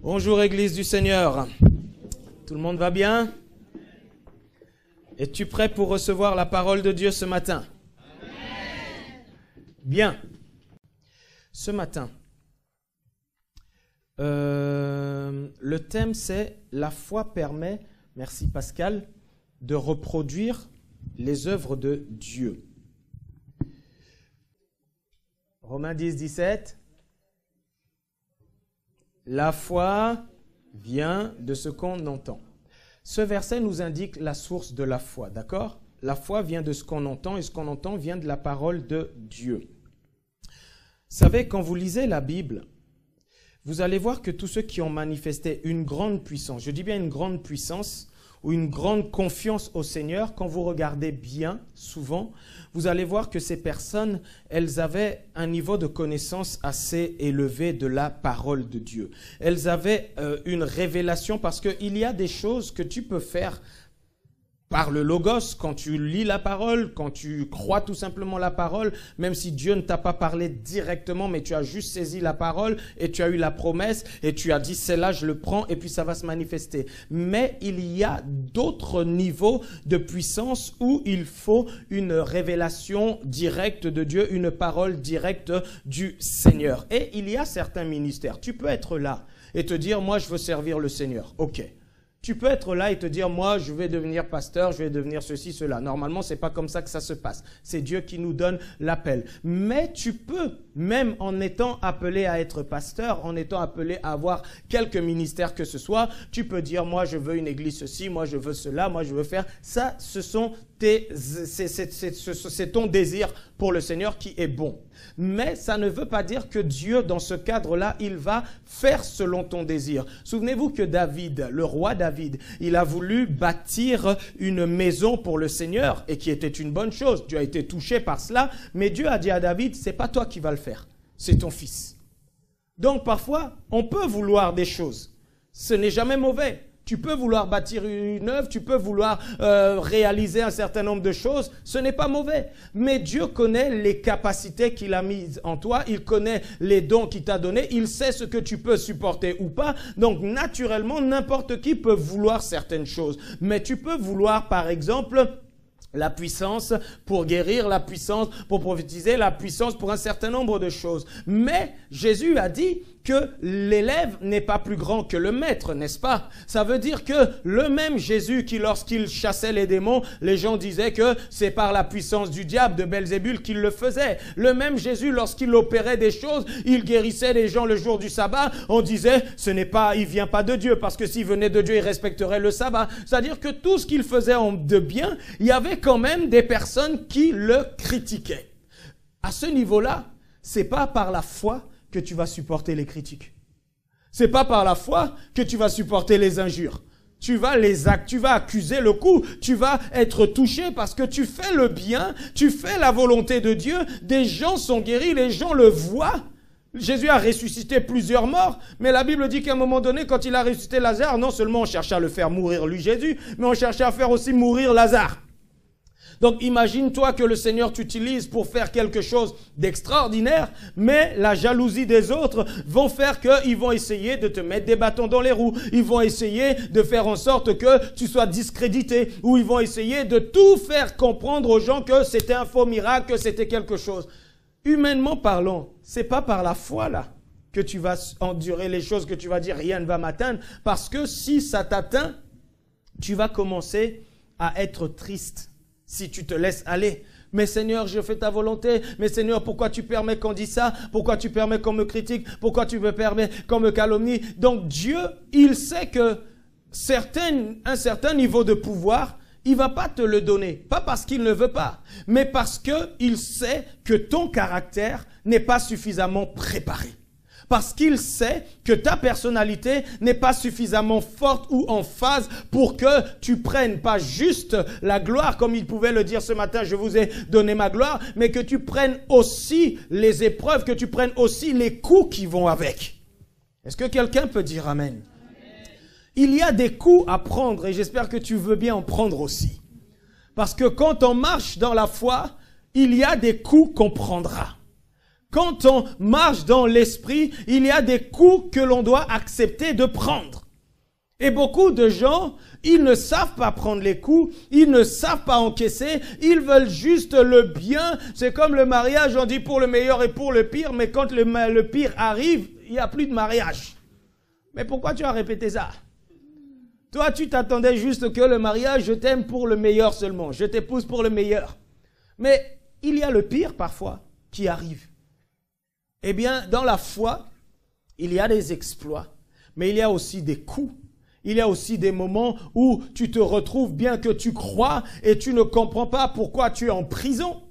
Bonjour Église du Seigneur. Tout le monde va bien? Es-tu prêt pour recevoir la parole de Dieu ce matin? Amen. Bien. Ce matin, le thème c'est « La foi permet, merci Pascal, de reproduire les œuvres de Dieu ». Romains 10, 17. La foi vient de ce qu'on entend. Ce verset nous indique la source de la foi, d'accord? La foi vient de ce qu'on entend et ce qu'on entend vient de la parole de Dieu. Vous savez, quand vous lisez la Bible, vous allez voir que tous ceux qui ont manifesté une grande puissance, je dis bien une grande puissance ou une grande confiance au Seigneur, quand vous regardez bien, souvent, vous allez voir que ces personnes, elles avaient un niveau de connaissance assez élevé de la parole de Dieu. Elles avaient une révélation parce qu'il y a des choses que tu peux faire par le logos, quand tu lis la parole, quand tu crois tout simplement la parole, même si Dieu ne t'a pas parlé directement, mais tu as juste saisi la parole et tu as eu la promesse et tu as dit celle-là je le prends et puis ça va se manifester. Mais il y a d'autres niveaux de puissance où il faut une révélation directe de Dieu, une parole directe du Seigneur. Et il y a certains ministères. Tu peux être là et te dire moi je veux servir le Seigneur. Ok. Tu peux être là et te dire, moi, je vais devenir pasteur, je vais devenir ceci, cela. Normalement, c'est pas comme ça que ça se passe. C'est Dieu qui nous donne l'appel. Mais tu peux, même en étant appelé à être pasteur, en étant appelé à avoir quelque ministère que ce soit, tu peux dire, moi, je veux une église ceci, moi, je veux cela, moi, je veux faire. Ça, c'est ton désir pour le Seigneur qui est bon. Mais ça ne veut pas dire que Dieu, dans ce cadre-là, il va faire selon ton désir. Souvenez-vous que David, le roi David, il a voulu bâtir une maison pour le Seigneur et qui était une bonne chose. Dieu a été touché par cela, mais Dieu a dit à David, c'est pas toi qui vas le faire, c'est ton fils. Donc parfois, on peut vouloir des choses. Ce n'est jamais mauvais. Tu peux vouloir bâtir une œuvre, tu peux vouloir réaliser un certain nombre de choses, ce n'est pas mauvais. Mais Dieu connaît les capacités qu'il a mises en toi, il connaît les dons qu'il t'a donnés, il sait ce que tu peux supporter ou pas. Donc naturellement, n'importe qui peut vouloir certaines choses. Mais tu peux vouloir par exemple la puissance pour guérir, la puissance pour prophétiser, la puissance pour un certain nombre de choses. Mais Jésus a dit que l'élève n'est pas plus grand que le maître, n'est-ce pas? Ça veut dire que le même Jésus qui, lorsqu'il chassait les démons, les gens disaient que c'est par la puissance du diable, de Belzébul, qu'il le faisait. Le même Jésus, lorsqu'il opérait des choses, il guérissait les gens le jour du sabbat, on disait, il vient pas de Dieu, parce que s'il venait de Dieu, il respecterait le sabbat. C'est-à-dire que tout ce qu'il faisait de bien, il y avait quand même des personnes qui le critiquaient. À ce niveau-là, c'est pas par la foi que tu vas supporter les critiques. C'est pas par la foi que tu vas supporter les injures. Tu vas accuser le coup, tu vas être touché parce que tu fais le bien, tu fais la volonté de Dieu, des gens sont guéris, les gens le voient. Jésus a ressuscité plusieurs morts, mais la Bible dit qu'à un moment donné, quand il a ressuscité Lazare, non seulement on cherchait à le faire mourir lui Jésus, mais on cherchait à faire aussi mourir Lazare. Donc imagine-toi que le Seigneur t'utilise pour faire quelque chose d'extraordinaire, mais la jalousie des autres vont faire qu'ils vont essayer de te mettre des bâtons dans les roues. Ils vont essayer de faire en sorte que tu sois discrédité, ou ils vont essayer de tout faire comprendre aux gens que c'était un faux miracle, que c'était quelque chose. Humainement parlant, c'est pas par la foi là que tu vas endurer les choses, que tu vas dire rien ne va m'atteindre, parce que si ça t'atteint, tu vas commencer à être triste. Si tu te laisses aller, mais Seigneur, je fais ta volonté. Mais Seigneur, pourquoi tu permets qu'on dise ça? Pourquoi tu permets qu'on me critique? Pourquoi tu me permets qu'on me calomnie? Donc Dieu, il sait que un certain niveau de pouvoir, il va pas te le donner. Pas parce qu'il ne veut pas, mais parce que il sait que ton caractère n'est pas suffisamment préparé. Parce qu'il sait que ta personnalité n'est pas suffisamment forte ou en phase pour que tu prennes pas juste la gloire, comme il pouvait le dire ce matin, je vous ai donné ma gloire, mais que tu prennes aussi les épreuves, que tu prennes aussi les coups qui vont avec. Est-ce que quelqu'un peut dire amen? Il y a des coups à prendre et j'espère que tu veux bien en prendre aussi. Parce que quand on marche dans la foi, il y a des coups qu'on prendra. Quand on marche dans l'esprit, il y a des coups que l'on doit accepter de prendre. Et beaucoup de gens, ils ne savent pas prendre les coups, ils ne savent pas encaisser, ils veulent juste le bien. C'est comme le mariage, on dit pour le meilleur et pour le pire, mais quand le pire arrive, il n'y a plus de mariage. Mais pourquoi tu as répété ça? Toi, tu t'attendais juste que le mariage, je t'aime pour le meilleur seulement, je t'épouse pour le meilleur. Mais il y a le pire parfois qui arrive. Eh bien, dans la foi, il y a des exploits, mais il y a aussi des coups. Il y a aussi des moments où tu te retrouves, bien que tu crois et tu ne comprends pas pourquoi tu es en prison.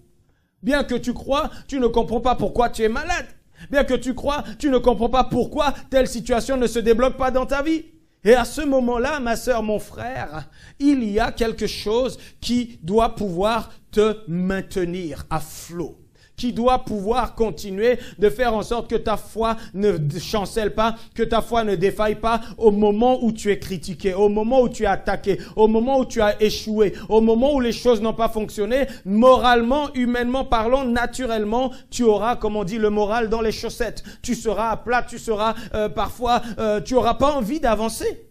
Bien que tu crois, tu ne comprends pas pourquoi tu es malade. Bien que tu crois, tu ne comprends pas pourquoi telle situation ne se débloque pas dans ta vie. Et à ce moment-là, ma sœur, mon frère, il y a quelque chose qui doit pouvoir te maintenir à flot, qui doit pouvoir continuer de faire en sorte que ta foi ne chancelle pas, que ta foi ne défaille pas au moment où tu es critiqué, au moment où tu es attaqué, au moment où tu as échoué, au moment où les choses n'ont pas fonctionné. Moralement, humainement parlant, naturellement, tu auras, comme on dit, le moral dans les chaussettes. Tu seras à plat, tu seras parfois, tu n'auras pas envie d'avancer.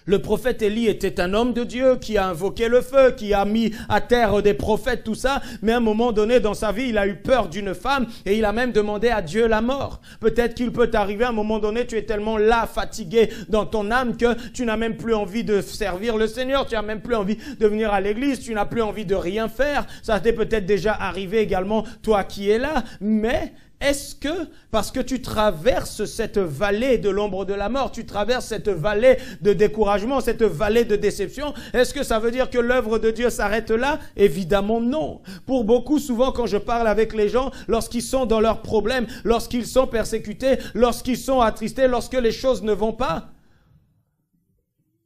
Le prophète Élie était un homme de Dieu qui a invoqué le feu, qui a mis à terre des prophètes, tout ça. Mais à un moment donné dans sa vie, il a eu peur d'une femme et il a même demandé à Dieu la mort. Peut-être qu'il peut t'arriver à un moment donné, tu es tellement là, fatigué dans ton âme que tu n'as même plus envie de servir le Seigneur. Tu n'as même plus envie de venir à l'église. Tu n'as plus envie de rien faire. Ça t'est peut-être déjà arrivé également, toi qui es là. Mais est-ce que, parce que tu traverses cette vallée de l'ombre de la mort, tu traverses cette vallée de découragement, cette vallée de déception, est-ce que ça veut dire que l'œuvre de Dieu s'arrête là? Évidemment non. Pour beaucoup, souvent quand je parle avec les gens, lorsqu'ils sont dans leurs problèmes, lorsqu'ils sont persécutés, lorsqu'ils sont attristés, lorsque les choses ne vont pas,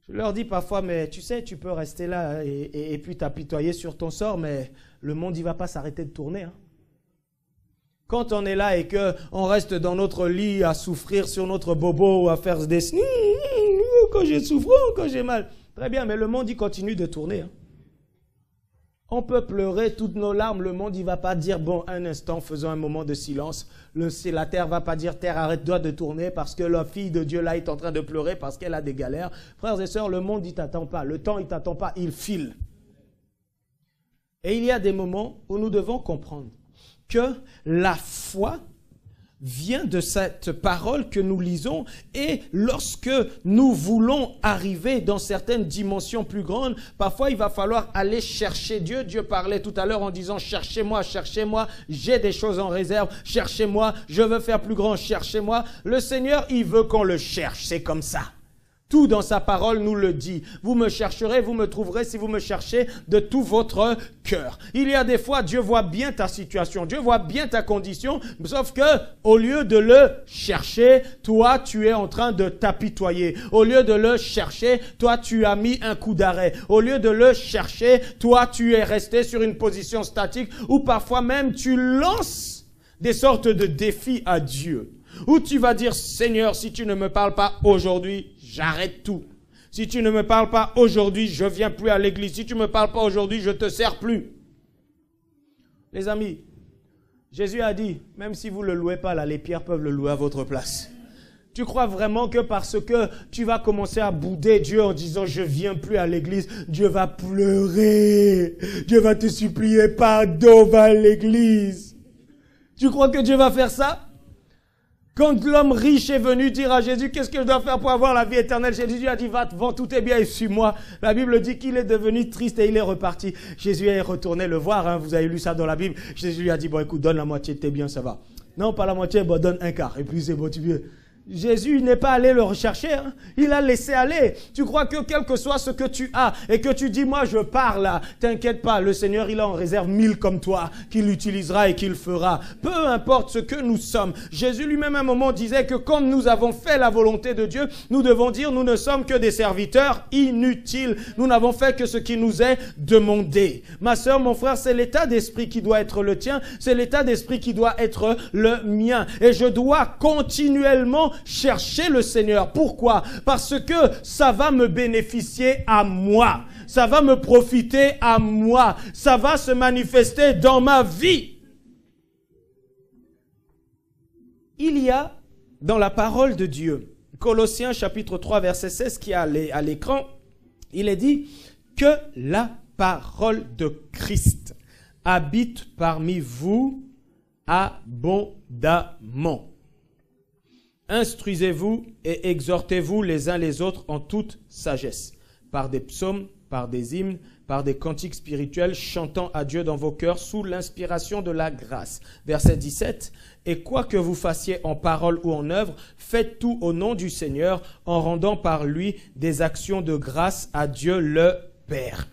je leur dis parfois, mais tu sais, tu peux rester là et puis t'apitoyer sur ton sort, mais le monde il va pas s'arrêter de tourner, hein. Quand on est là et qu'on reste dans notre lit à souffrir sur notre bobo ou à faire des quand j'ai souffert, quand j'ai mal. Très bien, mais le monde, il continue de tourner. Hein. On peut pleurer toutes nos larmes. Le monde, il ne va pas dire, bon, un instant, faisons un moment de silence. La terre ne va pas dire, terre, arrête-toi de tourner parce que la fille de Dieu, là, est en train de pleurer parce qu'elle a des galères. Frères et sœurs, le monde, il ne t'attend pas. Le temps, il ne t'attend pas. Il file. Et il y a des moments où nous devons comprendre que la foi vient de cette parole que nous lisons et lorsque nous voulons arriver dans certaines dimensions plus grandes, parfois il va falloir aller chercher Dieu. Dieu parlait tout à l'heure en disant cherchez-moi, cherchez-moi, j'ai des choses en réserve, cherchez-moi, je veux faire plus grand, cherchez-moi. Le Seigneur, il veut qu'on le cherche, c'est comme ça. Tout dans sa parole nous le dit. Vous me chercherez, vous me trouverez si vous me cherchez de tout votre cœur. Il y a des fois, Dieu voit bien ta situation, Dieu voit bien ta condition, sauf que au lieu de le chercher, toi tu es en train de t'apitoyer. Au lieu de le chercher, toi tu as mis un coup d'arrêt. Au lieu de le chercher, toi tu es resté sur une position statique ou parfois même tu lances des sortes de défis à Dieu. Où tu vas dire, Seigneur, si tu ne me parles pas aujourd'hui, j'arrête tout. Si tu ne me parles pas aujourd'hui, je viens plus à l'église. Si tu ne me parles pas aujourd'hui, je te sers plus. Les amis, Jésus a dit, même si vous ne le louez pas là, les pierres peuvent le louer à votre place. Tu crois vraiment que parce que tu vas commencer à bouder Dieu en disant je viens plus à l'église, Dieu va pleurer. Dieu va te supplier pardon, va à l'église. Tu crois que Dieu va faire ça? Quand l'homme riche est venu dire à Jésus, qu'est-ce que je dois faire pour avoir la vie éternelle? Jésus a dit, va, vends tous tes biens et suis-moi. La Bible dit qu'il est devenu triste et il est reparti. Jésus est retourné le voir, hein, vous avez lu ça dans la Bible. Jésus lui a dit, bon écoute, donne la moitié de tes biens, ça va. Non, pas la moitié, bon, donne un quart. Et puis c'est bon, tu veux. Jésus n'est pas allé le rechercher, hein. Il a laissé aller. Tu crois que quel que soit ce que tu as et que tu dis, moi je pars là, t'inquiète pas, le Seigneur il a en réserve 1000 comme toi, qu'il utilisera et qu'il fera. Peu importe ce que nous sommes. Jésus lui-même à un moment disait que quand nous avons fait la volonté de Dieu, nous devons dire, nous ne sommes que des serviteurs inutiles. Nous n'avons fait que ce qui nous est demandé. Ma sœur, mon frère, c'est l'état d'esprit qui doit être le tien, c'est l'état d'esprit qui doit être le mien. Et je dois continuellement chercher le Seigneur. Pourquoi? Parce que ça va me bénéficier à moi. Ça va me profiter à moi. Ça va se manifester dans ma vie. il y a dans la parole de Dieu, Colossiens chapitre 3 verset 16 qui est à l'écran, il est dit que la parole de Christ habite parmi vous abondamment. Instruisez-vous et exhortez-vous les uns les autres en toute sagesse, par des psaumes, par des hymnes, par des cantiques spirituels, chantant à Dieu dans vos cœurs sous l'inspiration de la grâce. Verset 17. Et quoi que vous fassiez en parole ou en œuvre, faites tout au nom du Seigneur, en rendant par lui des actions de grâce à Dieu le Père.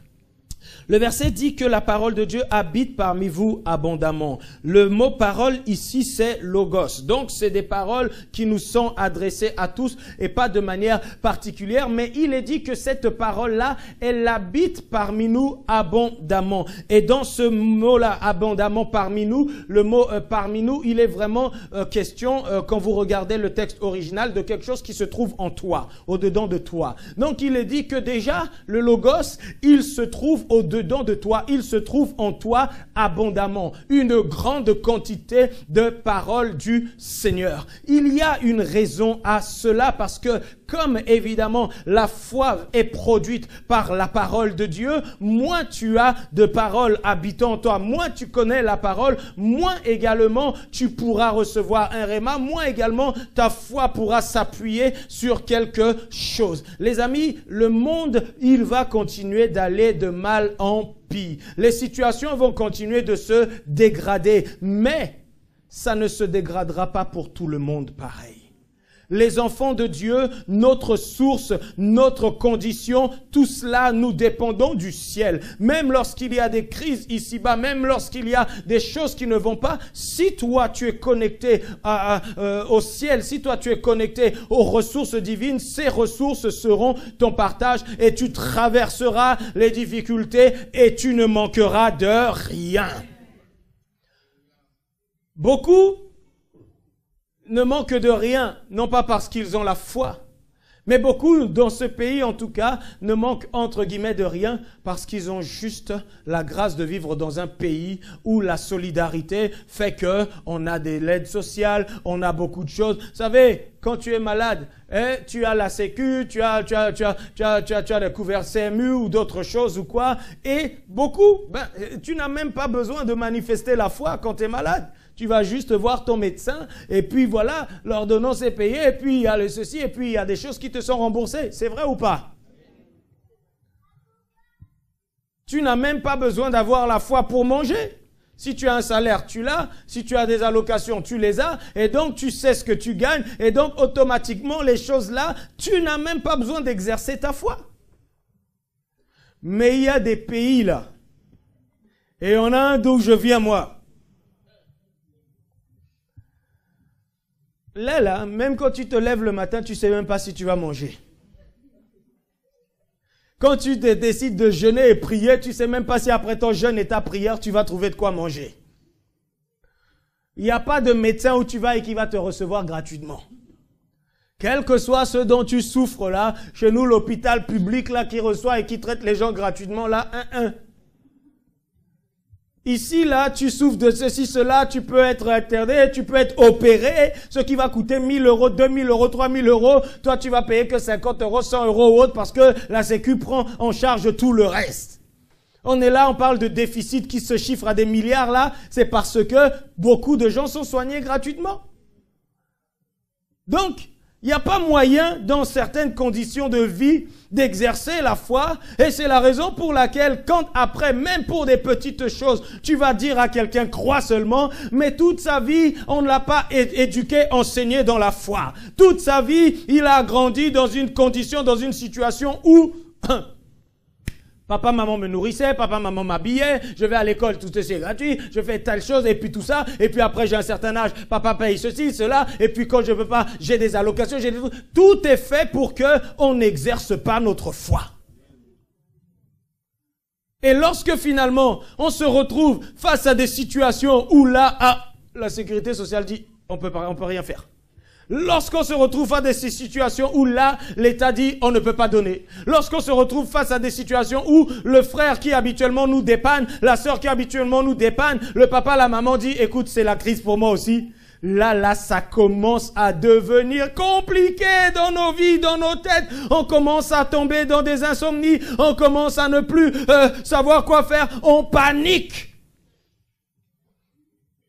Le verset dit que la parole de Dieu habite parmi vous abondamment. Le mot parole ici, c'est logos. Donc, c'est des paroles qui nous sont adressées à tous et pas de manière particulière. Mais il est dit que cette parole-là, elle habite parmi nous abondamment. Et dans ce mot-là, abondamment parmi nous, le mot parmi nous, il est vraiment question, quand vous regardez le texte original, de quelque chose qui se trouve en toi, au-dedans de toi. Donc, il est dit que déjà, le logos, il se trouve au-dedans de toi, il se trouve en toi abondamment, une grande quantité de paroles du Seigneur. Il y a une raison à cela parce que comme évidemment la foi est produite par la parole de Dieu, moins tu as de paroles habitant en toi, moins tu connais la parole, moins également tu pourras recevoir un réma, moins également ta foi pourra s'appuyer sur quelque chose. Les amis, le monde, il va continuer d'aller de mal en pis. Les situations vont continuer de se dégrader, mais ça ne se dégradera pas pour tout le monde pareil. Les enfants de Dieu, notre source, notre condition, tout cela, nous dépendons du ciel. Même lorsqu'il y a des crises ici-bas, même lorsqu'il y a des choses qui ne vont pas, si toi tu es connecté au ciel, si toi tu es connecté aux ressources divines, ces ressources seront ton partage et tu traverseras les difficultés et tu ne manqueras de rien. Beaucoup ne manquent de rien, non pas parce qu'ils ont la foi, mais beaucoup dans ce pays en tout cas ne manquent entre guillemets de rien parce qu'ils ont juste la grâce de vivre dans un pays où la solidarité fait que on a des aides sociales, on a beaucoup de choses. Vous savez, quand tu es malade, tu as la sécu, tu as le couvert CMU ou d'autres choses ou quoi, et beaucoup, tu n'as même pas besoin de manifester la foi quand tu es malade. Tu vas juste voir ton médecin et puis voilà, l'ordonnance est payée et puis il y a le ceci et puis il y a des choses qui te sont remboursées. C'est vrai ou pas? Tu n'as même pas besoin d'avoir la foi pour manger. Si tu as un salaire, tu l'as. Si tu as des allocations, tu les as. Et donc, tu sais ce que tu gagnes. Et donc, automatiquement, les choses là, tu n'as même pas besoin d'exercer ta foi. Mais il y a des pays là. Et on a un d'où je viens moi. Là, même quand tu te lèves le matin, tu sais même pas si tu vas manger. Quand tu décides de jeûner et prier, tu sais même pas si après ton jeûne et ta prière, tu vas trouver de quoi manger. Il n'y a pas de médecin où tu vas et qui va te recevoir gratuitement. Quel que soit ce dont tu souffres là, chez nous, l'hôpital public là qui reçoit et qui traite les gens gratuitement là, Ici, là, tu souffres de ceci, cela, tu peux être interné, tu peux être opéré, ce qui va coûter 1 000 euros, 2 000 euros, 3 000 euros. Toi, tu vas payer que 50 euros, 100 euros ou autre parce que la Sécu prend en charge tout le reste. On est là, on parle de déficit qui se chiffre à des milliards là. C'est parce que beaucoup de gens sont soignés gratuitement. Donc, il n'y a pas moyen, dans certaines conditions de vie, d'exercer la foi. Et c'est la raison pour laquelle, quand après, même pour des petites choses, tu vas dire à quelqu'un, crois seulement, mais toute sa vie, on ne l'a pas éduqué, enseigné dans la foi. Toute sa vie, il a grandi dans une condition, dans une situation où papa, maman me nourrissait, papa, maman m'habillait, je vais à l'école, tout ceci est gratuit, je fais telle chose, et puis tout ça, et puis après j'ai un certain âge, papa paye ceci, cela, et puis quand je peux pas, j'ai des allocations, j'ai des trucs. Tout est fait pour que on n'exerce pas notre foi. Et lorsque finalement, on se retrouve face à des situations où là, la sécurité sociale dit, on peut rien faire. Lorsqu'on se retrouve face à ces situations où là, l'État dit on ne peut pas donner. Lorsqu'on se retrouve face à des situations où le frère qui habituellement nous dépanne, la sœur qui habituellement nous dépanne, le papa, la maman dit écoute, c'est la crise pour moi aussi. là, ça commence à devenir compliqué dans nos vies, dans nos têtes. On commence à tomber dans des insomnies. On commence à ne plus savoir quoi faire. On panique.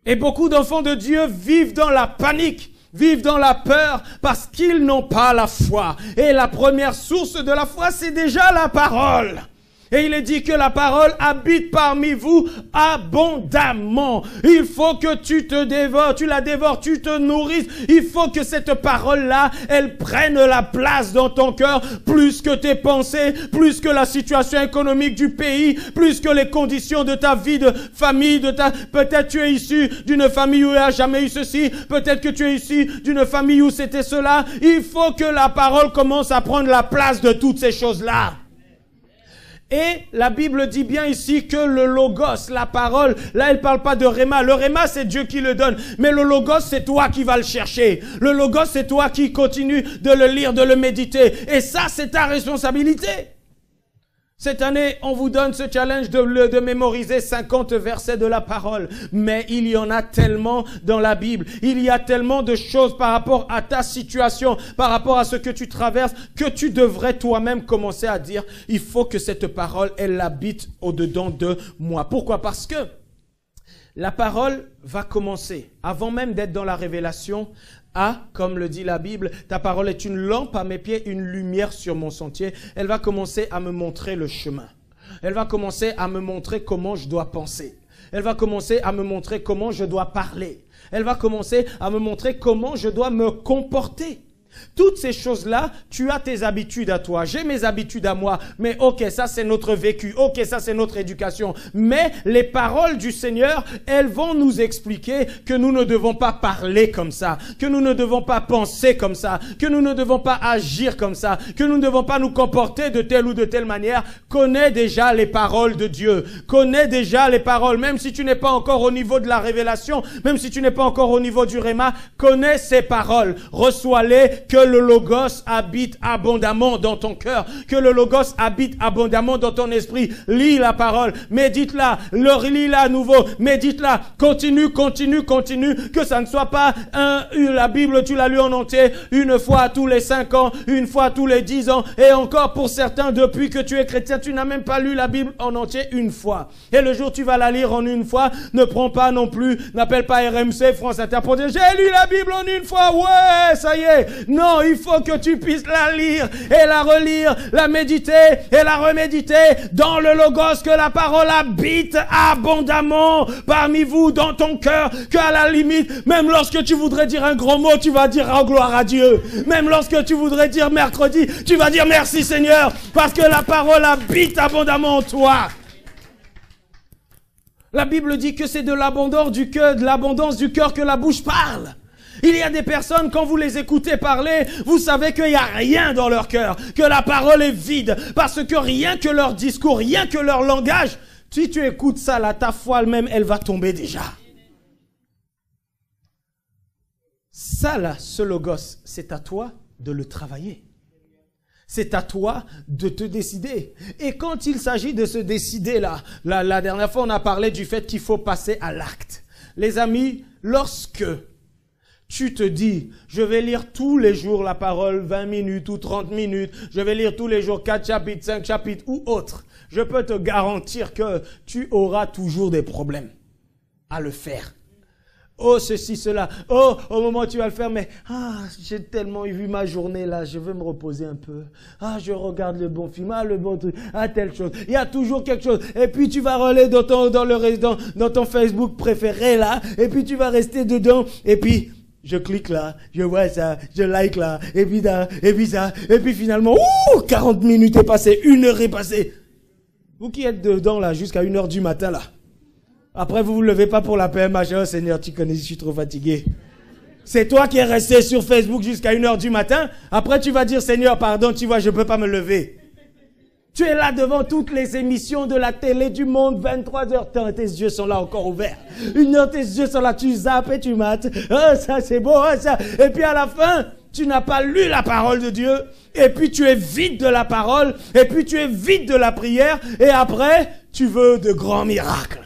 Et beaucoup d'enfants de Dieu vivent dans la panique, vivent dans la peur parce qu'ils n'ont pas la foi. Et la première source de la foi, c'est déjà la parole. Et il est dit que la parole habite parmi vous abondamment. Il faut que tu te dévores, tu la dévores, tu te nourrisses. Il faut que cette parole-là, elle prenne la place dans ton cœur, plus que tes pensées, plus que la situation économique du pays, plus que les conditions de ta vie de famille, peut-être tu es issu d'une famille où il n'y a jamais eu ceci, peut-être que tu es issu d'une famille où c'était cela. Il faut que la parole commence à prendre la place de toutes ces choses-là. Et la Bible dit bien ici que le logos, la parole, là elle parle pas de réma. Le réma c'est Dieu qui le donne. Mais le logos c'est toi qui vas le chercher. Le logos c'est toi qui continue de le lire, de le méditer. Et ça c'est ta responsabilité. Cette année, on vous donne ce challenge de mémoriser 50 versets de la parole. Mais il y en a tellement dans la Bible. Il y a tellement de choses par rapport à ta situation, par rapport à ce que tu traverses, que tu devrais toi-même commencer à dire, il faut que cette parole, elle habite au-dedans de moi. Pourquoi? Parce que la parole va commencer, avant même d'être dans la révélation, comme le dit la Bible, ta parole est une lampe à mes pieds, une lumière sur mon sentier. Elle va commencer à me montrer le chemin. Elle va commencer à me montrer comment je dois penser. Elle va commencer à me montrer comment je dois parler. Elle va commencer à me montrer comment je dois me comporter. Toutes ces choses-là, tu as tes habitudes à toi. J'ai mes habitudes à moi. Mais ok, ça c'est notre vécu. Ok, ça c'est notre éducation. Mais les paroles du Seigneur, elles vont nous expliquer que nous ne devons pas parler comme ça. Que nous ne devons pas penser comme ça. Que nous ne devons pas agir comme ça. Que nous ne devons pas nous comporter de telle ou de telle manière. Connais déjà les paroles de Dieu. Connais déjà les paroles. Même si tu n'es pas encore au niveau de la révélation. Même si tu n'es pas encore au niveau du réma. Connais ces paroles. Reçois-les. Que le logos habite abondamment dans ton cœur. Que le logos habite abondamment dans ton esprit. Lis la parole. Médite-la. Lis-la à nouveau. Médite-la. Continue. Que ça ne soit pas la Bible, tu l'as lu en entier une fois tous les 5 ans, une fois tous les 10 ans. Et encore pour certains, depuis que tu es chrétien, tu n'as même pas lu la Bible en entier une fois. Et le jour où tu vas la lire en une fois, ne prends pas non plus, n'appelle pas RMC, France Inter pour dire, j'ai lu la Bible en une fois. Ouais, ça y est. Non, il faut que tu puisses la lire et la relire, la méditer et la reméditer dans le logos, que la parole habite abondamment parmi vous, dans ton cœur, qu'à la limite, même lorsque tu voudrais dire un gros mot, tu vas dire oh, gloire à Dieu. Même lorsque tu voudrais dire mercredi, tu vas dire merci Seigneur, parce que la parole habite abondamment en toi. La Bible dit que c'est de l'abondance du cœur que la bouche parle. Il y a des personnes, quand vous les écoutez parler, vous savez qu'il n'y a rien dans leur cœur, que la parole est vide, parce que rien que leur discours, rien que leur langage, si tu écoutes ça là, ta foi elle-même, elle va tomber déjà. Ça là, ce logos, c'est à toi de le travailler. C'est à toi de te décider. Et quand il s'agit de se décider là, la dernière fois on a parlé du fait qu'il faut passer à l'acte. Les amis, lorsque tu te dis, je vais lire tous les jours la parole, 20 minutes ou 30 minutes, je vais lire tous les jours 4 chapitres, 5 chapitres ou autres, je peux te garantir que tu auras toujours des problèmes à le faire. Oh, ceci, cela. Oh, au moment où tu vas le faire, mais j'ai tellement vu ma journée là, je veux me reposer un peu. Je regarde le bon film, le bon truc, telle chose. Il y a toujours quelque chose. Et puis tu vas relayer dans ton Facebook préféré là, et puis tu vas rester dedans, et puis je clique là, je vois ça, je like là, et puis ça, et puis finalement, 40 minutes est passé, 1 heure est passée. Vous qui êtes dedans là, jusqu'à 1 heure du matin là. Après, vous ne vous levez pas pour la PMH. Oh Seigneur, tu connais, je suis trop fatigué. C'est toi qui es resté sur Facebook jusqu'à 1 heure du matin. Après, tu vas dire, Seigneur, pardon, tu vois, je ne peux pas me lever. Tu es là devant toutes les émissions de la télé du monde, 23h, tes yeux sont là encore ouverts. 1 heure, tes yeux sont là, tu zappes et tu mates. Oh, ça c'est beau, oh, ça. Et puis à la fin, tu n'as pas lu la parole de Dieu. Et puis tu es vide de la parole. Et puis tu es vide de la prière. Et après, tu veux de grands miracles.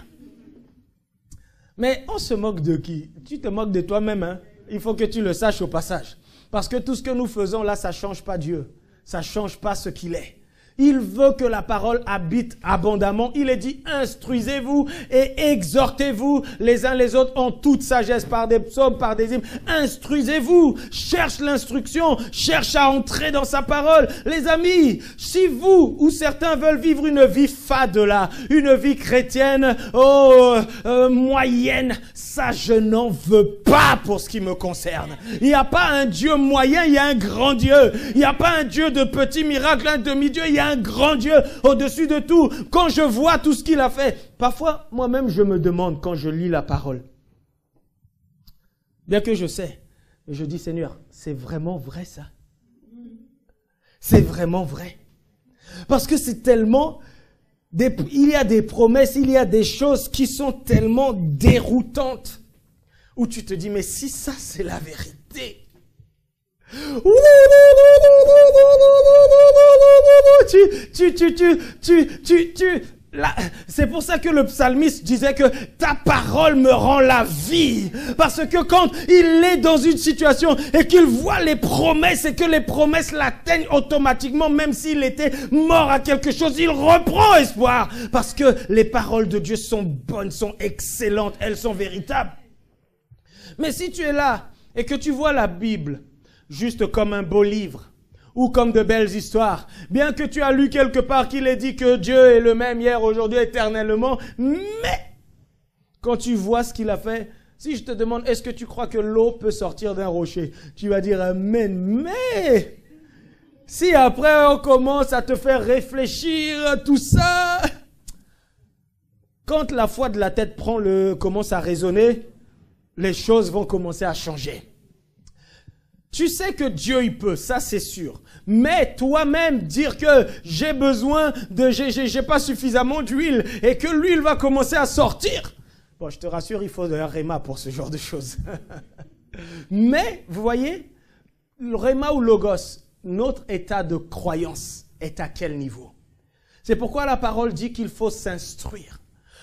Mais on se moque de qui? Tu te moques de toi-même, hein? Il faut que tu le saches au passage. Parce que tout ce que nous faisons là, ça ne change pas Dieu. Ça ne change pas ce qu'il est. Il veut que la parole habite abondamment. Il est dit, instruisez-vous et exhortez-vous les uns les autres en toute sagesse par des psaumes, par des hymnes. Instruisez-vous, cherche l'instruction, cherche à entrer dans sa parole. Les amis, si vous ou certains veulent vivre une vie fade là, une vie chrétienne, moyenne, ça je n'en veux pas pour ce qui me concerne. Il n'y a pas un Dieu moyen, il y a un grand Dieu. Il n'y a pas un Dieu de petits miracles, un demi-dieu, il y a un grand Dieu au-dessus de tout. Quand je vois tout ce qu'il a fait, parfois, moi-même, je me demande quand je lis la parole. Bien que je sais, je dis, Seigneur, c'est vraiment vrai ça? C'est vraiment vrai? Parce que c'est tellement... il y a des promesses, il y a des choses qui sont tellement déroutantes. Où tu te dis, mais si ça, c'est la vérité... C'est pour ça que le psalmiste disait que ta parole me rend la vie. Parce que quand il est dans une situation et qu'il voit les promesses et que les promesses l'atteignent automatiquement, même s'il était mort à quelque chose, il reprend espoir. Parce que les paroles de Dieu sont bonnes, sont excellentes, elles sont véritables. Mais si tu es là et que tu vois la Bible juste comme un beau livre, ou comme de belles histoires, bien que tu as lu quelque part qu'il est dit que Dieu est le même hier, aujourd'hui, éternellement, mais quand tu vois ce qu'il a fait, si je te demande, est-ce que tu crois que l'eau peut sortir d'un rocher? Tu vas dire Amen, mais si après on commence à te faire réfléchir, tout ça, quand la foi de la tête commence à résonner, les choses vont commencer à changer. Tu sais que Dieu, il peut, ça c'est sûr. Mais toi-même, dire que j'ai besoin de, j'ai pas suffisamment d'huile et que l'huile va commencer à sortir. Bon, je te rassure, il faut un réma pour ce genre de choses. Mais, vous voyez, le réma ou logos, notre état de croyance est à quel niveau? C'est pourquoi la parole dit qu'il faut s'instruire.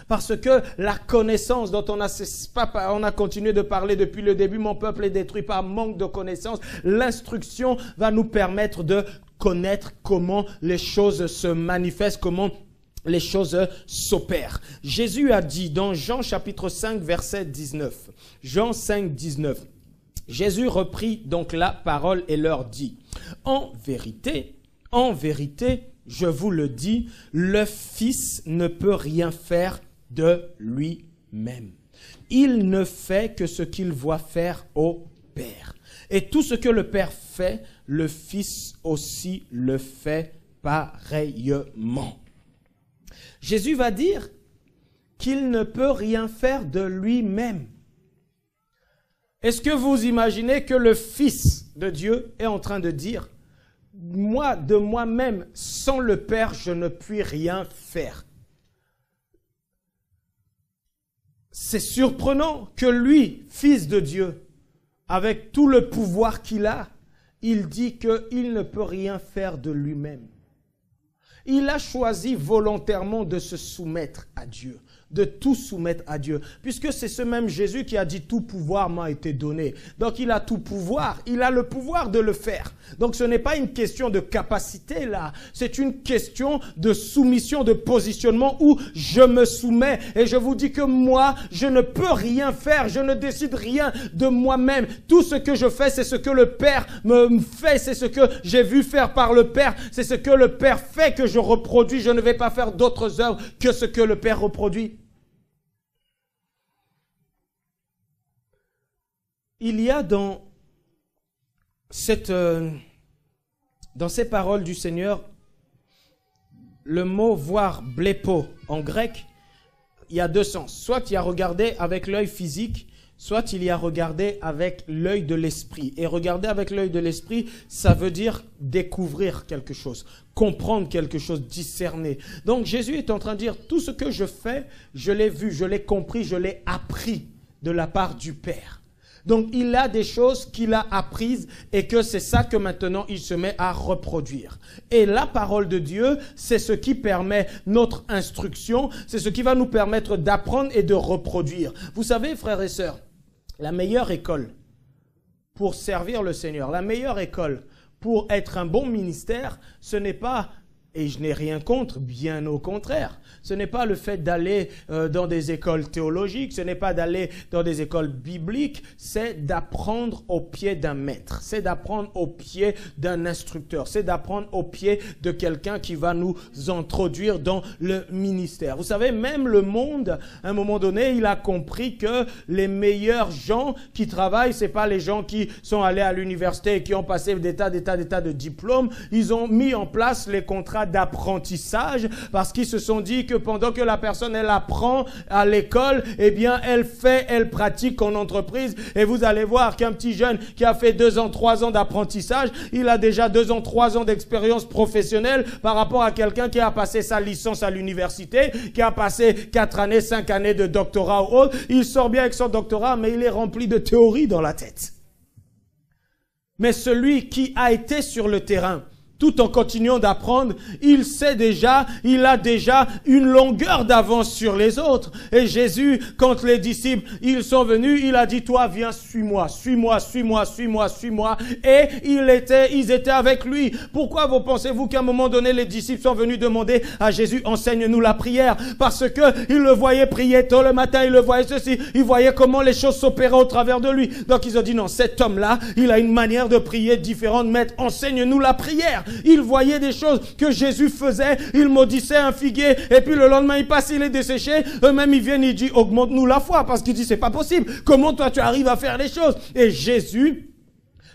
Parce que la connaissance dont on a continué de parler depuis le début, mon peuple est détruit par manque de connaissance. L'instruction va nous permettre de connaître comment les choses se manifestent, comment les choses s'opèrent. Jésus a dit dans Jean chapitre 5 verset 19, Jean 5, 19, Jésus reprit donc la parole et leur dit, en vérité, je vous le dis, le Fils ne peut rien faire de lui-même. Il ne fait que ce qu'il voit faire au Père. Et tout ce que le Père fait, le Fils aussi le fait pareillement. Jésus va dire qu'il ne peut rien faire de lui-même. Est-ce que vous imaginez que le Fils de Dieu est en train de dire, moi, de moi-même, sans le Père, je ne puis rien faire? C'est surprenant que lui, Fils de Dieu, avec tout le pouvoir qu'il a, il dit qu'il ne peut rien faire de lui-même. Il a choisi volontairement de se soumettre à Dieu, de tout soumettre à Dieu, puisque c'est ce même Jésus qui a dit « tout pouvoir m'a été donné ». Donc il a tout pouvoir, il a le pouvoir de le faire. Donc ce n'est pas une question de capacité là, c'est une question de soumission, de positionnement où je me soumets et je vous dis que moi, je ne peux rien faire, je ne décide rien de moi-même. Tout ce que je fais, c'est ce que le Père me fait, c'est ce que j'ai vu faire par le Père, c'est ce que le Père fait que je reproduis, je ne vais pas faire d'autres œuvres que ce que le Père reproduit. Il y a dans ces paroles du Seigneur, le mot voir blepo en grec, il y a deux sens. Soit il y a regardé avec l'œil physique, soit il y a regardé avec l'œil de l'esprit. Et regarder avec l'œil de l'esprit, ça veut dire découvrir quelque chose, comprendre quelque chose, discerner. Donc Jésus est en train de dire, tout ce que je fais, je l'ai vu, je l'ai compris, je l'ai appris de la part du Père. Donc, il a des choses qu'il a apprises et que c'est ça que maintenant il se met à reproduire. Et la parole de Dieu, c'est ce qui permet notre instruction, c'est ce qui va nous permettre d'apprendre et de reproduire. Vous savez, frères et sœurs, la meilleure école pour servir le Seigneur, la meilleure école pour être un bon ministère, ce n'est pas, et je n'ai rien contre, bien au contraire, ce n'est pas le fait d'aller dans des écoles théologiques, ce n'est pas d'aller dans des écoles bibliques, c'est d'apprendre au pied d'un maître, c'est d'apprendre au pied d'un instructeur, c'est d'apprendre au pied de quelqu'un qui va nous introduire dans le ministère. Vous savez, même le monde, à un moment donné, il a compris que les meilleurs gens qui travaillent, c'est pas les gens qui sont allés à l'université et qui ont passé des tas de diplômes. Ils ont mis en place les contrats d'apprentissage parce qu'ils se sont dit que pendant que la personne elle apprend à l'école, eh bien elle pratique en entreprise, et vous allez voir qu'un petit jeune qui a fait 2 ans, 3 ans d'apprentissage, il a déjà 2 ans, 3 ans d'expérience professionnelle par rapport à quelqu'un qui a passé sa licence à l'université, qui a passé 4 années, 5 années de doctorat ou autre. Il sort bien avec son doctorat, mais il est rempli de théories dans la tête. Mais celui qui a été sur le terrain, tout en continuant d'apprendre, il sait déjà, il a déjà une longueur d'avance sur les autres. Et Jésus, quand les disciples, ils sont venus, il a dit, toi, viens, suis-moi, suis-moi, suis-moi, suis-moi, suis-moi. Et ils étaient avec lui. Pourquoi vous pensez-vous qu'à un moment donné, les disciples sont venus demander à Jésus, enseigne-nous la prière? Parce que ils le voyaient prier tôt le matin, ils le voyaient ceci, ils voyaient comment les choses s'opéraient au travers de lui. Donc ils ont dit, non, cet homme-là, il a une manière de prier différente, maître, enseigne-nous la prière. Il voyait des choses que Jésus faisait. Il maudissait un figuier et puis le lendemain il passe, il est desséché. Eux-mêmes ils viennent, ils disent augmente-nous la foi, parce qu'il dit c'est pas possible. Comment toi tu arrives à faire les choses? Et Jésus,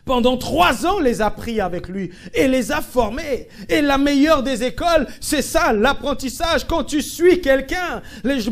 pendant 3 ans, les a pris avec lui et les a formés. Et la meilleure des écoles, c'est ça, l'apprentissage. Quand tu suis quelqu'un,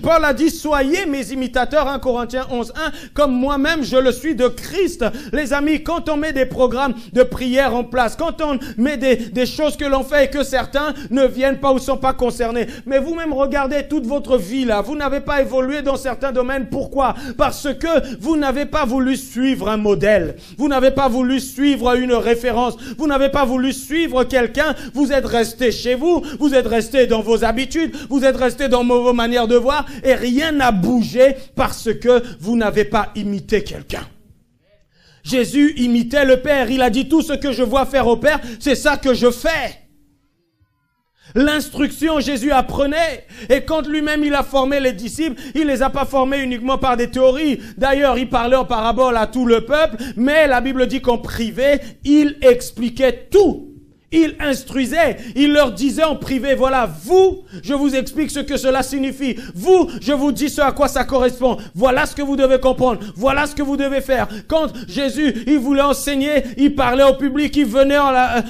Paul a dit, soyez mes imitateurs, 1 Corinthiens 11:1, comme moi-même je le suis de Christ. Les amis, quand on met des programmes de prière en place, quand on met des choses que l'on fait et que certains ne viennent pas ou sont pas concernés, mais vous-même regardez toute votre vie là, vous n'avez pas évolué dans certains domaines. Pourquoi? Parce que vous n'avez pas voulu suivre un modèle. Vous n'avez pas voulu suivre une référence. Vous n'avez pas voulu suivre quelqu'un. Vous êtes resté chez vous. Vous êtes resté dans vos habitudes. Vous êtes resté dans vos manières de voir. Et rien n'a bougé parce que vous n'avez pas imité quelqu'un. Jésus imitait le Père. Il a dit, tout ce que je vois faire au Père, c'est ça que je fais. L'instruction, Jésus apprenait. Et quand lui-même il a formé les disciples, il les a pas formés uniquement par des théories. D'ailleurs, il parlait en parabole à tout le peuple, mais la Bible dit qu'en privé, il expliquait tout. Il instruisait, il leur disait en privé, voilà, vous, je vous explique ce que cela signifie. Vous, je vous dis ce à quoi ça correspond. Voilà ce que vous devez comprendre. Voilà ce que vous devez faire. Quand Jésus, il voulait enseigner, il parlait au public, il venait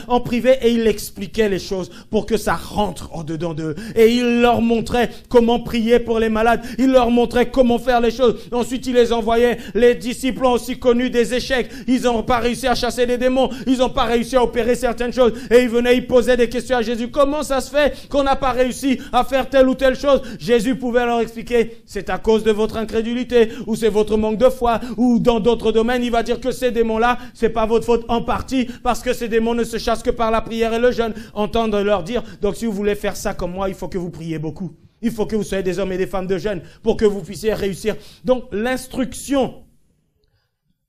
en privé et il expliquait les choses pour que ça rentre en dedans d'eux. Et il leur montrait comment prier pour les malades. Il leur montrait comment faire les choses. Ensuite, il les envoyait. Les disciples ont aussi connu des échecs. Ils n'ont pas réussi à chasser des démons. Ils n'ont pas réussi à opérer certaines choses. Et ils venaient, ils posaient des questions à Jésus. Comment ça se fait qu'on n'a pas réussi à faire telle ou telle chose? Jésus pouvait leur expliquer, c'est à cause de votre incrédulité, ou c'est votre manque de foi, ou dans d'autres domaines, il va dire que ces démons-là, c'est pas votre faute en partie, parce que ces démons ne se chassent que par la prière et le jeûne. Entendre leur dire, donc si vous voulez faire ça comme moi, il faut que vous priez beaucoup. Il faut que vous soyez des hommes et des femmes de jeûne pour que vous puissiez réussir. Donc l'instruction,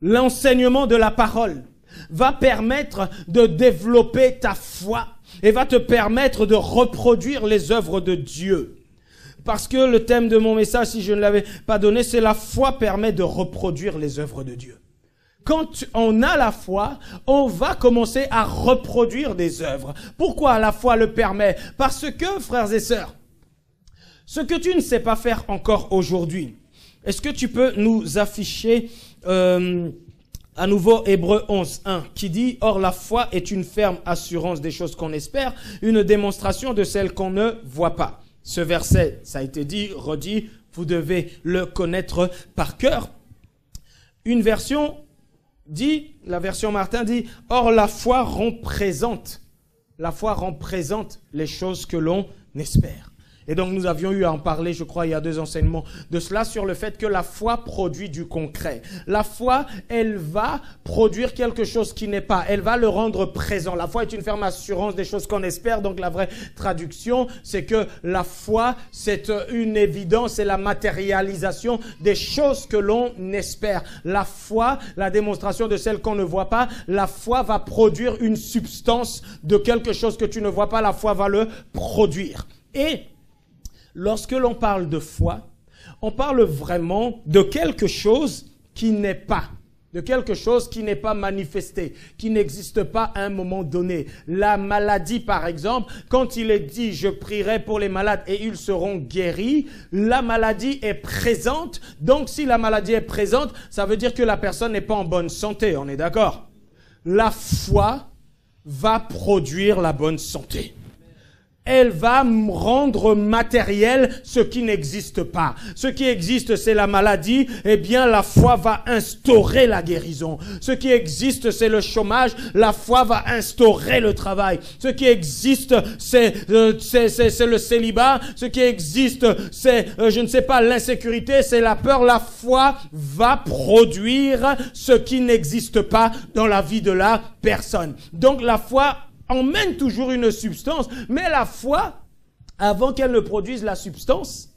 l'enseignement de la parole va permettre de développer ta foi et va te permettre de reproduire les œuvres de Dieu. Parce que le thème de mon message, si je ne l'avais pas donné, c'est la foi permet de reproduire les œuvres de Dieu. Quand on a la foi, on va commencer à reproduire des œuvres. Pourquoi la foi le permet? Parce que, frères et sœurs, ce que tu ne sais pas faire encore aujourd'hui, est-ce que tu peux nous afficher à nouveau, Hébreux 11:1, qui dit « Or la foi est une ferme assurance des choses qu'on espère, une démonstration de celles qu'on ne voit pas. » Ce verset, ça a été dit, redit, vous devez le connaître par cœur. Une version dit, la version Martin dit « Or la foi rend présente les choses que l'on espère. » Et donc nous avions eu à en parler, je crois, il y a 2 enseignements de cela, sur le fait que la foi produit du concret. La foi, elle va produire quelque chose qui n'est pas. Elle va le rendre présent. La foi est une ferme assurance des choses qu'on espère. Donc la vraie traduction, c'est que la foi, c'est une évidence, c'est la matérialisation des choses que l'on espère. La foi, la démonstration de celles qu'on ne voit pas. La foi va produire une substance de quelque chose que tu ne vois pas. La foi va le produire. Et lorsque l'on parle de foi, on parle vraiment de quelque chose qui n'est pas, de quelque chose qui n'est pas manifesté, qui n'existe pas à un moment donné. La maladie, par exemple, quand il est dit « je prierai pour les malades et ils seront guéris », la maladie est présente. Donc, si la maladie est présente, ça veut dire que la personne n'est pas en bonne santé, on est d'accord? La foi va produire la bonne santé. Elle va rendre matériel ce qui n'existe pas. Ce qui existe, c'est la maladie. Eh bien, la foi va instaurer la guérison. Ce qui existe, c'est le chômage. La foi va instaurer le travail. Ce qui existe, c'est le célibat. Ce qui existe, c'est, je ne sais pas, l'insécurité, c'est la peur. La foi va produire ce qui n'existe pas dans la vie de la personne. Donc, la foi emmène toujours une substance, mais la foi, avant qu'elle ne produise la substance,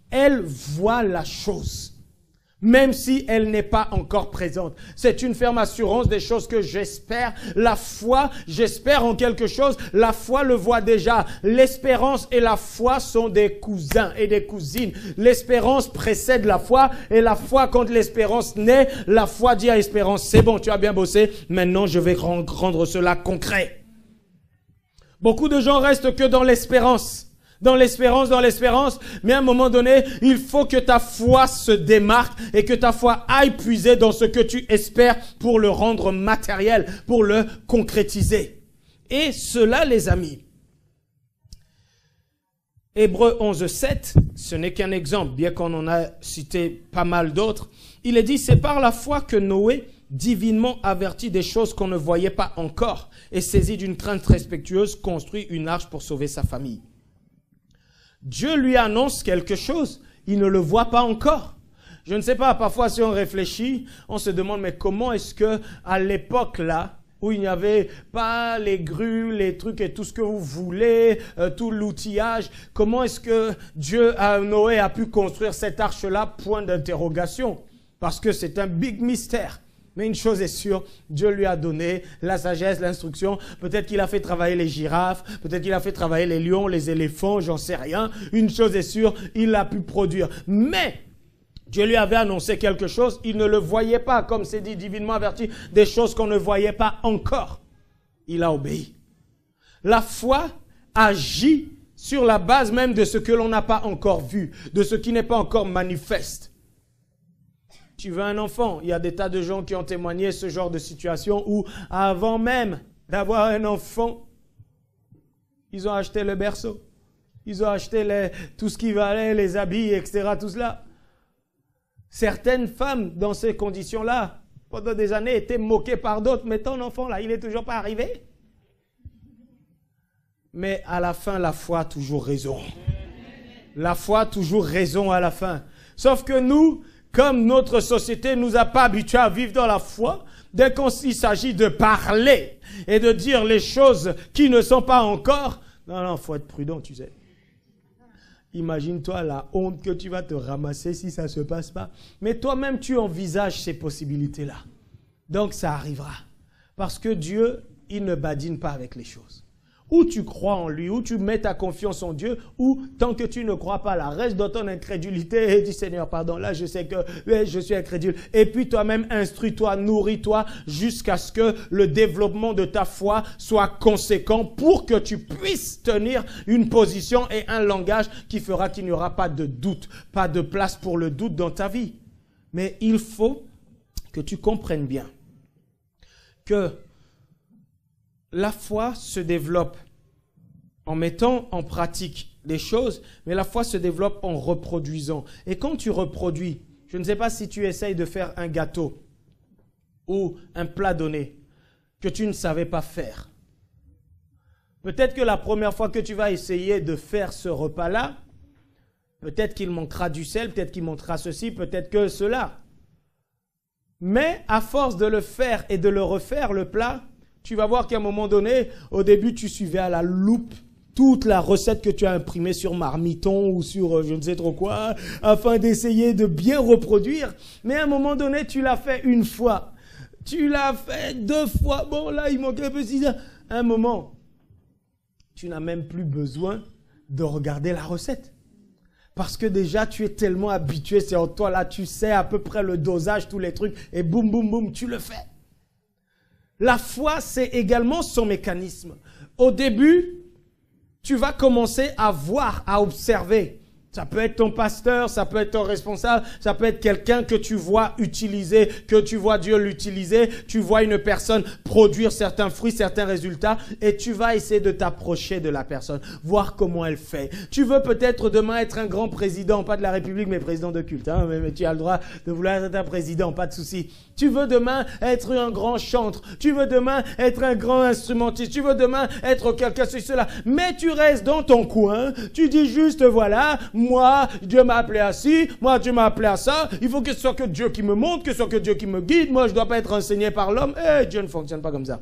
elle voit la chose, même si elle n'est pas encore présente. C'est une ferme assurance des choses que j'espère. La foi, j'espère en quelque chose, la foi le voit déjà. L'espérance et la foi sont des cousins et des cousines. L'espérance précède la foi, et la foi, quand l'espérance naît, la foi dit à l'espérance, c'est bon, tu as bien bossé, maintenant je vais rendre cela concret. Beaucoup de gens restent que dans l'espérance, mais à un moment donné, il faut que ta foi se démarque et que ta foi aille puiser dans ce que tu espères pour le rendre matériel, pour le concrétiser. Et cela, les amis, Hébreux 11:7, ce n'est qu'un exemple, bien qu'on en a cité pas mal d'autres. Il est dit, c'est par la foi que Noé, divinement averti des choses qu'on ne voyait pas encore et saisi d'une crainte respectueuse, construit une arche pour sauver sa famille. Dieu lui annonce quelque chose, il ne le voit pas encore. Je ne sais pas, parfois si on réfléchit, on se demande mais comment est-ce que à l'époque là, où il n'y avait pas les grues, les trucs et tout ce que vous voulez, tout l'outillage, comment est-ce que Noé a pu construire cette arche-là? Point d'interrogation, parce que c'est un big mystère. Mais une chose est sûre, Dieu lui a donné la sagesse, l'instruction. Peut-être qu'il a fait travailler les girafes, peut-être qu'il a fait travailler les lions, les éléphants, j'en sais rien. Une chose est sûre, il a pu produire. Mais Dieu lui avait annoncé quelque chose, il ne le voyait pas, comme c'est dit, divinement averti, des choses qu'on ne voyait pas encore. Il a obéi. La foi agit sur la base même de ce que l'on n'a pas encore vu, de ce qui n'est pas encore manifeste. Tu veux un enfant, il y a des tas de gens qui ont témoigné ce genre de situation où, avant même d'avoir un enfant, ils ont acheté le berceau, ils ont acheté tout ce qui valait, les habits, etc., tout cela. Certaines femmes, dans ces conditions-là, pendant des années, étaient moquées par d'autres, mais ton enfant, là, il n'est toujours pas arrivé. Mais à la fin, la foi a toujours raison. La foi a toujours raison à la fin. Sauf que nous, comme notre société ne nous a pas habitués à vivre dans la foi, dès qu'il s'agit de parler et de dire les choses qui ne sont pas encore, non, faut être prudent, tu sais. Imagine-toi la honte que tu vas te ramasser si ça ne se passe pas. Mais toi-même, tu envisages ces possibilités-là. Donc, ça arrivera. Parce que Dieu, il ne badine pas avec les choses. Ou tu crois en lui, ou tu mets ta confiance en Dieu, ou tant que tu ne crois pas là, reste dans ton incrédulité et dis Seigneur, pardon, là je sais que je suis incrédule. Et puis toi-même, instruis-toi, nourris-toi jusqu'à ce que le développement de ta foi soit conséquent pour que tu puisses tenir une position et un langage qui fera qu'il n'y aura pas de doute, pas de place pour le doute dans ta vie. Mais il faut que tu comprennes bien que la foi se développe en mettant en pratique des choses, mais la foi se développe en reproduisant. Et quand tu reproduis, je ne sais pas si tu essayes de faire un gâteau ou un plat donné que tu ne savais pas faire. Peut-être que la première fois que tu vas essayer de faire ce repas-là, Peut-être qu'il manquera du sel, peut-être qu'il manquera ceci, peut-être que cela. Mais à force de le faire et de le refaire, le plat, tu vas voir qu'à un moment donné, au début, tu suivais à la loupe toute la recette que tu as imprimée sur Marmiton ou sur je ne sais trop quoi, afin d'essayer de bien reproduire. Mais à un moment donné, tu l'as fait une fois. Tu l'as fait 2 fois. Bon, là, il manquait un peu si. À un moment, tu n'as même plus besoin de regarder la recette. Parce que déjà, tu es tellement habitué, c'est en toi, là, tu sais à peu près le dosage, tous les trucs, et boum, boum, boum, tu le fais. La foi, c'est également son mécanisme. Au début, tu vas commencer à voir, à observer. Ça peut être ton pasteur, ça peut être ton responsable, ça peut être quelqu'un que tu vois utiliser, que tu vois Dieu l'utiliser. Tu vois une personne produire certains fruits, certains résultats et tu vas essayer de t'approcher de la personne, voir comment elle fait. Tu veux peut-être demain être un grand président, pas de la République, mais président de culte. Hein, mais tu as le droit de vouloir être un président, pas de souci. Tu veux demain être un grand chantre. Tu veux demain être un grand instrumentiste. Tu veux demain être quelqu'un, cela. Mais tu restes dans ton coin. Tu dis juste, voilà, moi, Dieu m'a appelé à ci, moi, Dieu m'a appelé à ça. Il faut que ce soit que Dieu qui me montre, que ce soit que Dieu qui me guide. Moi, je ne dois pas être enseigné par l'homme. Dieu ne fonctionne pas comme ça.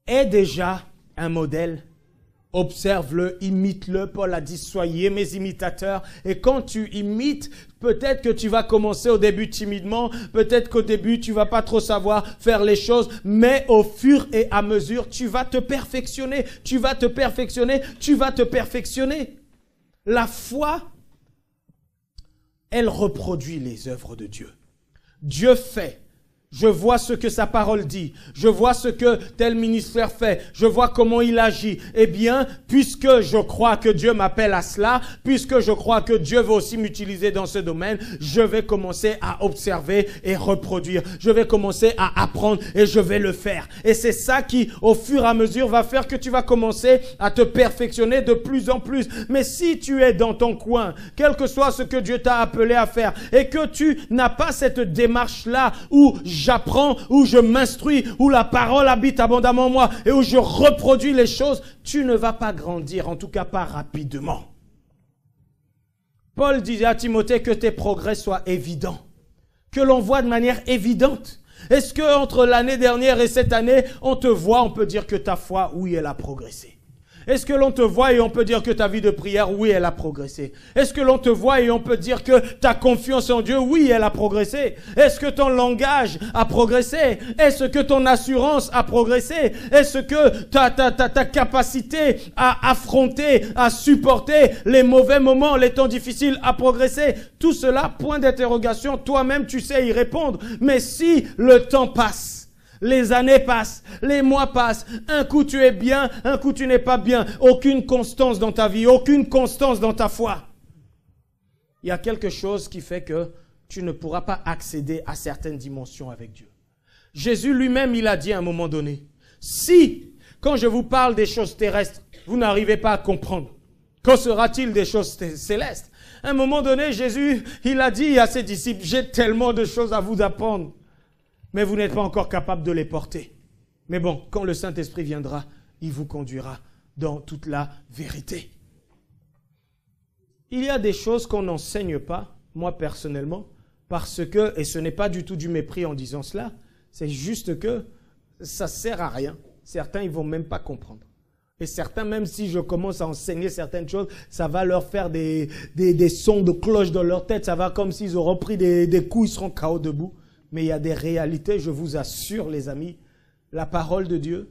Aie déjà un modèle. Observe-le, imite-le. Paul a dit, soyez mes imitateurs. Et quand tu imites, peut-être que tu vas commencer au début timidement. Peut-être qu'au début, tu vas pas trop savoir faire les choses. Mais au fur et à mesure, tu vas te perfectionner. Tu vas te perfectionner. Tu vas te perfectionner. La foi, elle reproduit les œuvres de Dieu. Dieu fait. Je vois ce que sa parole dit. Je vois ce que tel ministère fait. Je vois comment il agit. Eh bien, puisque je crois que Dieu m'appelle à cela, puisque je crois que Dieu veut aussi m'utiliser dans ce domaine, je vais commencer à observer et reproduire. Je vais commencer à apprendre et je vais le faire. Et c'est ça qui, au fur et à mesure, va faire que tu vas commencer à te perfectionner de plus en plus. Mais si tu es dans ton coin, quel que soit ce que Dieu t'a appelé à faire, et que tu n'as pas cette démarche-là où j'apprends, où je m'instruis, où la parole habite abondamment en moi et où je reproduis les choses, tu ne vas pas grandir, en tout cas pas rapidement. Paul disait à Timothée que tes progrès soient évidents, que l'on voit de manière évidente. Est-ce que entre l'année dernière et cette année, on te voit, on peut dire que ta foi, oui, elle a progressé? Est-ce que l'on te voit et on peut dire que ta vie de prière, oui, elle a progressé? Est-ce que l'on te voit et on peut dire que ta confiance en Dieu, oui, elle a progressé? Est-ce que ton langage a progressé? Est-ce que ton assurance a progressé? Est-ce que ta capacité à affronter, à supporter les mauvais moments, les temps difficiles a progressé? Tout cela, point d'interrogation, toi-même tu sais y répondre. Mais si le temps passe, les années passent, les mois passent, un coup tu es bien, un coup tu n'es pas bien. Aucune constance dans ta vie, aucune constance dans ta foi. Il y a quelque chose qui fait que tu ne pourras pas accéder à certaines dimensions avec Dieu. Jésus lui-même, il a dit à un moment donné, si, quand je vous parle des choses terrestres, vous n'arrivez pas à comprendre, qu'en sera-t-il des choses célestes? À un moment donné, Jésus, il a dit à ses disciples, j'ai tellement de choses à vous apprendre. Mais vous n'êtes pas encore capable de les porter. Mais bon, quand le Saint-Esprit viendra, il vous conduira dans toute la vérité. Il y a des choses qu'on n'enseigne pas, moi personnellement, parce que, et ce n'est pas du tout du mépris en disant cela, c'est juste que ça ne sert à rien. Certains, ils ne vont même pas comprendre. Et certains, même si je commence à enseigner certaines choses, ça va leur faire des sons de cloche dans leur tête. Ça va comme s'ils auraient pris des coups, ils seront KO debout. Mais il y a des réalités, je vous assure les amis, la parole de Dieu,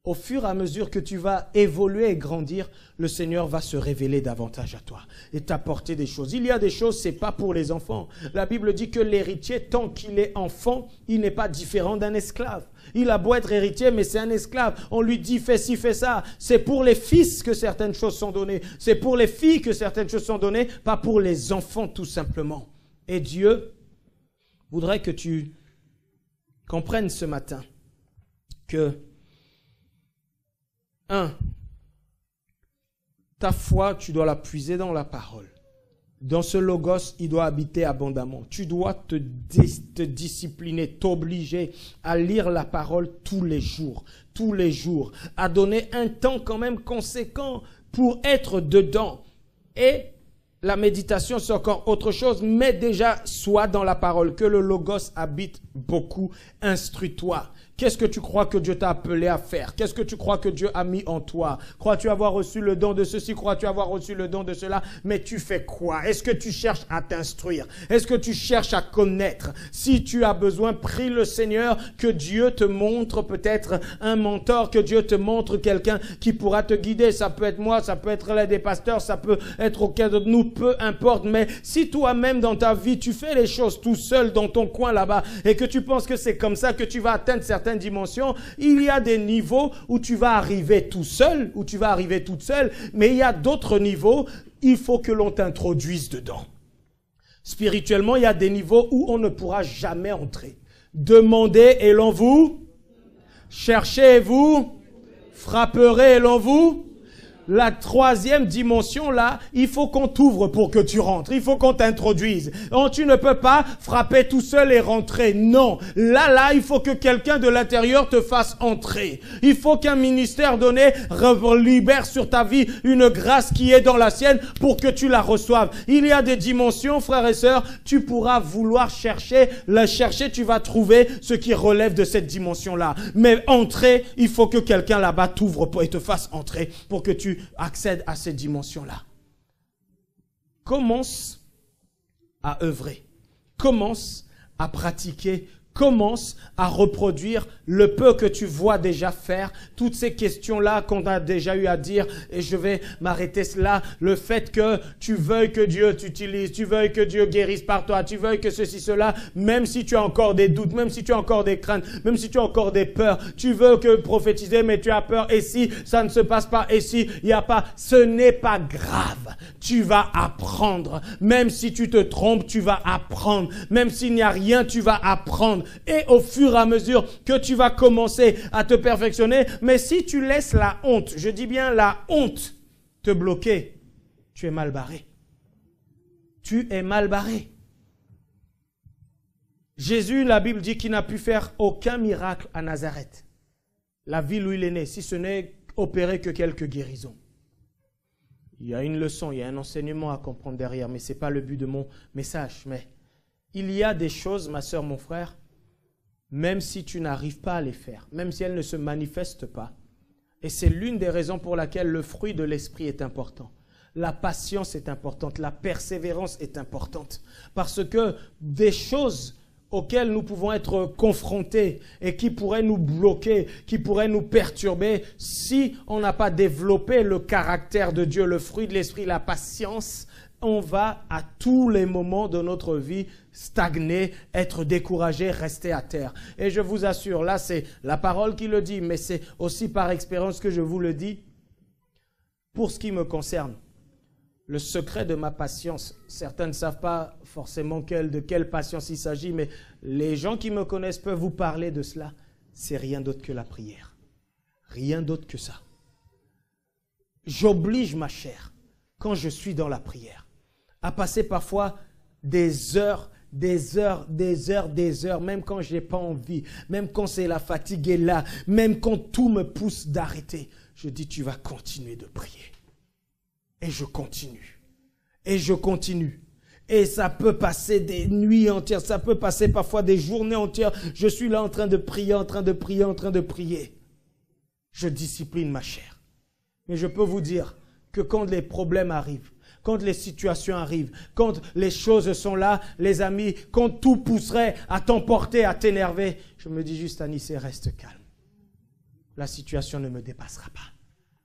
au fur et à mesure que tu vas évoluer et grandir, le Seigneur va se révéler davantage à toi et t'apporter des choses. Il y a des choses, c'est pas pour les enfants. La Bible dit que l'héritier, tant qu'il est enfant, il n'est pas différent d'un esclave. Il a beau être héritier, mais c'est un esclave. On lui dit fais ci, fais ça. C'est pour les fils que certaines choses sont données. C'est pour les filles que certaines choses sont données, pas pour les enfants tout simplement. Et Dieu voudrais que tu comprennes ce matin que, ta foi, tu dois la puiser dans la parole. Dans ce logos, il doit habiter abondamment. Tu dois te discipliner, t'obliger à lire la parole tous les jours, à donner un temps quand même conséquent pour être dedans. Et la méditation, c'est encore autre chose, mais déjà, sois dans la parole, que le Logos habite beaucoup, instruis-toi. Qu'est-ce que tu crois que Dieu t'a appelé à faire? Qu'est-ce que tu crois que Dieu a mis en toi? Crois-tu avoir reçu le don de ceci? Crois-tu avoir reçu le don de cela? Mais tu fais quoi? Est-ce que tu cherches à t'instruire? Est-ce que tu cherches à connaître? Si tu as besoin, prie le Seigneur que Dieu te montre peut-être un mentor, que Dieu te montre quelqu'un qui pourra te guider. Ça peut être moi, ça peut être l'un des pasteurs, ça peut être aucun de nous, peu importe. Mais si toi-même dans ta vie, tu fais les choses tout seul dans ton coin là-bas et que tu penses que c'est comme ça que tu vas atteindre certaines dimensions, il y a des niveaux où tu vas arriver tout seul, où tu vas arriver toute seule, mais il y a d'autres niveaux, il faut que l'on t'introduise dedans. Spirituellement, il y a des niveaux où on ne pourra jamais entrer. Demandez et l'on vous, cherchez et vous, frapperez et l'on vous. La troisième dimension, là, il faut qu'on t'ouvre pour que tu rentres. Il faut qu'on t'introduise. Oh, tu ne peux pas frapper tout seul et rentrer. Non. Là, il faut que quelqu'un de l'intérieur te fasse entrer. Il faut qu'un ministère donné libère sur ta vie une grâce qui est dans la sienne pour que tu la reçoives. Il y a des dimensions, frères et sœurs, tu pourras vouloir chercher, tu vas trouver ce qui relève de cette dimension-là. Mais entrer, il faut que quelqu'un là-bas t'ouvre et te fasse entrer pour que tu accède à cette dimension-là. Commence à œuvrer. Commence à pratiquer. Commence à reproduire le peu que tu vois déjà faire. Toutes ces questions-là qu'on a déjà eu à dire, et je vais m'arrêter là. Le fait que tu veuilles que Dieu t'utilise, tu veuilles que Dieu guérisse par toi, tu veuilles que ceci, cela, même si tu as encore des doutes, même si tu as encore des craintes, même si tu as encore des peurs, tu veux que prophétiser, mais tu as peur, et si ça ne se passe pas, et si il n'y a pas, ce n'est pas grave. Tu vas apprendre. Même si tu te trompes, tu vas apprendre. Même s'il n'y a rien, tu vas apprendre. Et au fur et à mesure que tu vas commencer à te perfectionner, mais si tu laisses la honte, je dis bien la honte, te bloquer, tu es mal barré. Tu es mal barré. Jésus, la Bible dit qu'il n'a pu faire aucun miracle à Nazareth, la ville où il est né, si ce n'est opérer que quelques guérisons. Il y a une leçon, il y a un enseignement à comprendre derrière, mais ce n'est pas le but de mon message. Mais il y a des choses, ma soeur, mon frère, même si tu n'arrives pas à les faire, même si elles ne se manifestent pas. Et c'est l'une des raisons pour laquelle le fruit de l'esprit est important. La patience est importante, la persévérance est importante. Parce que des choses auxquelles nous pouvons être confrontés et qui pourraient nous bloquer, qui pourraient nous perturber, si on n'a pas développé le caractère de Dieu, le fruit de l'esprit, la patience, on va à tous les moments de notre vie stagner, être découragé, rester à terre. Et je vous assure, là c'est la parole qui le dit, mais c'est aussi par expérience que je vous le dis. Pour ce qui me concerne, le secret de ma patience, certains ne savent pas forcément de quelle patience il s'agit, mais les gens qui me connaissent peuvent vous parler de cela. C'est rien d'autre que la prière. Rien d'autre que ça. J'oblige ma chair, quand je suis dans la prière, à passer parfois des heures, même quand je n'ai pas envie, même quand c'est la fatigue est là, même quand tout me pousse d'arrêter. Je dis, tu vas continuer de prier. Et je continue. Et je continue. Et ça peut passer des nuits entières, ça peut passer parfois des journées entières. Je suis là en train de prier, en train de prier. Je discipline ma chair. Mais je peux vous dire que quand les problèmes arrivent, quand les situations arrivent, quand les choses sont là, les amis, quand tout pousserait à t'emporter, à t'énerver, je me dis juste, Anissé, reste calme. La situation ne me dépassera pas.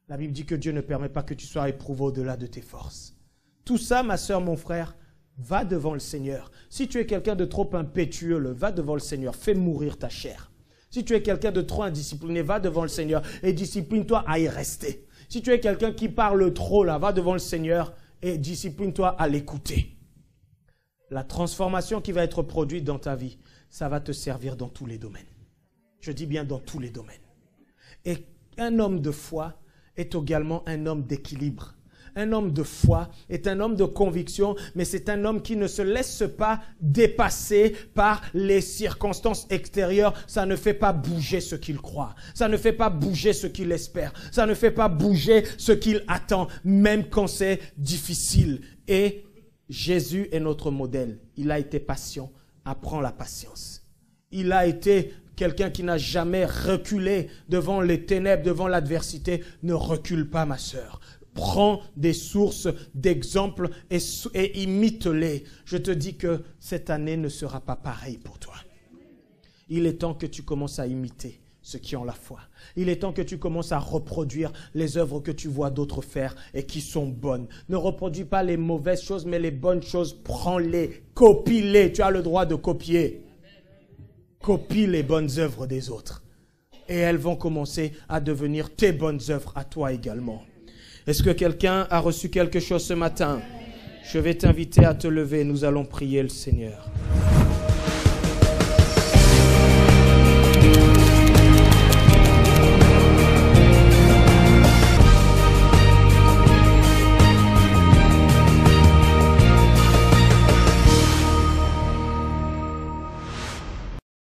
La Bible dit que Dieu ne permet pas que tu sois éprouvé au-delà de tes forces. Tout ça, ma soeur, mon frère, va devant le Seigneur. Si tu es quelqu'un de trop impétueux, va devant le Seigneur. Fais mourir ta chair. Si tu es quelqu'un de trop indiscipliné, va devant le Seigneur et discipline-toi à y rester. Si tu es quelqu'un qui parle trop, va devant le Seigneur et discipline-toi à l'écouter. La transformation qui va être produite dans ta vie, ça va te servir dans tous les domaines. Je dis bien dans tous les domaines. Et un homme de foi est également un homme d'équilibre. Un homme de foi est un homme de conviction, mais c'est un homme qui ne se laisse pas dépasser par les circonstances extérieures. Ça ne fait pas bouger ce qu'il croit. Ça ne fait pas bouger ce qu'il espère. Ça ne fait pas bouger ce qu'il attend, même quand c'est difficile. Et Jésus est notre modèle. Il a été patient. Apprends la patience. Il a été quelqu'un qui n'a jamais reculé devant les ténèbres, devant l'adversité. Ne recule pas, ma sœur. Prends des sources d'exemples et imite-les. Je te dis que cette année ne sera pas pareille pour toi. Il est temps que tu commences à imiter ceux qui ont la foi. Il est temps que tu commences à reproduire les œuvres que tu vois d'autres faire et qui sont bonnes. Ne reproduis pas les mauvaises choses, mais les bonnes choses, prends-les, copie-les. Tu as le droit de copier. Copie les bonnes œuvres des autres. Et elles vont commencer à devenir tes bonnes œuvres à toi également. Est-ce que quelqu'un a reçu quelque chose ce matin? Je vais t'inviter à te lever. Nous allons prier le Seigneur.